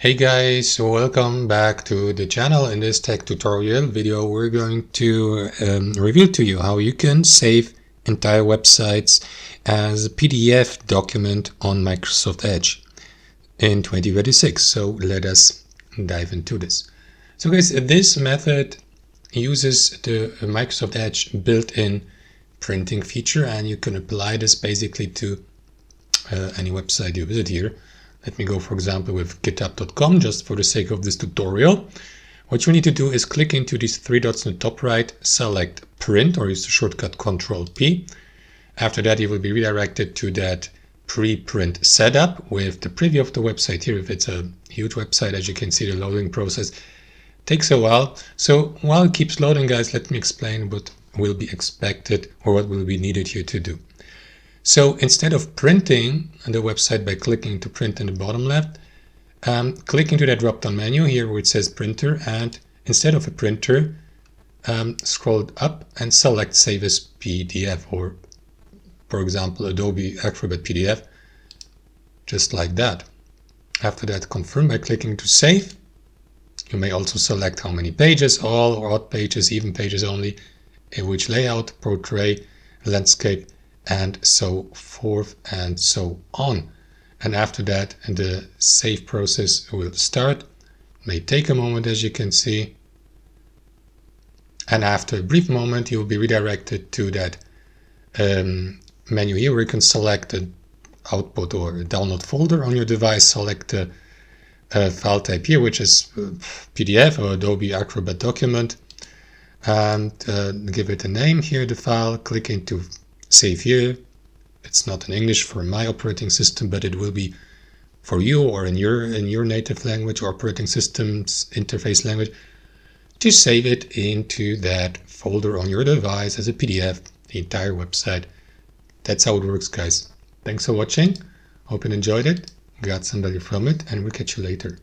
Hey guys, welcome back to the channel. In this tech tutorial video we're going to reveal to you how you can save entire websites as a PDF document on Microsoft Edge in 2026. So let us dive into this. So guys, this method uses the Microsoft Edge built-in printing feature, and you can apply this basically to any website you visit here. Let me go, for example, with github.com just for the sake of this tutorial. What you need to do is click into these three dots in the top right, select print, or use the shortcut Ctrl+P. After that, you will be redirected to that pre-print setup with the preview of the website here. If it's a huge website, as you can see, the loading process takes a while. So while it keeps loading, guys, let me explain what will be expected or what will be needed here to do. So instead of printing the website by clicking to print in the bottom left, click into that drop-down menu here where it says printer, and instead of a printer, scroll up and select save as PDF, or for example Adobe Acrobat PDF, just like that. After that, confirm by clicking to save. You may also select how many pages, all or odd pages, even pages only, in which layout, portrait, landscape, and so forth and so on. And after that, the save process will start. It may take a moment, as you can see. And after a brief moment, you'll be redirected to that menu here where you can select the output or download folder on your device. Select the file type here, which is PDF or Adobe Acrobat document, and give it a name here, the file. Click into save here. It's not in English for my operating system, but it will be for you or in your native language or operating system's interface language, to save it into that folder on your device as a PDF, the entire website. That's how it works, guys. Thanks for watching. Hope you enjoyed it, got some value from it, and we'll catch you later.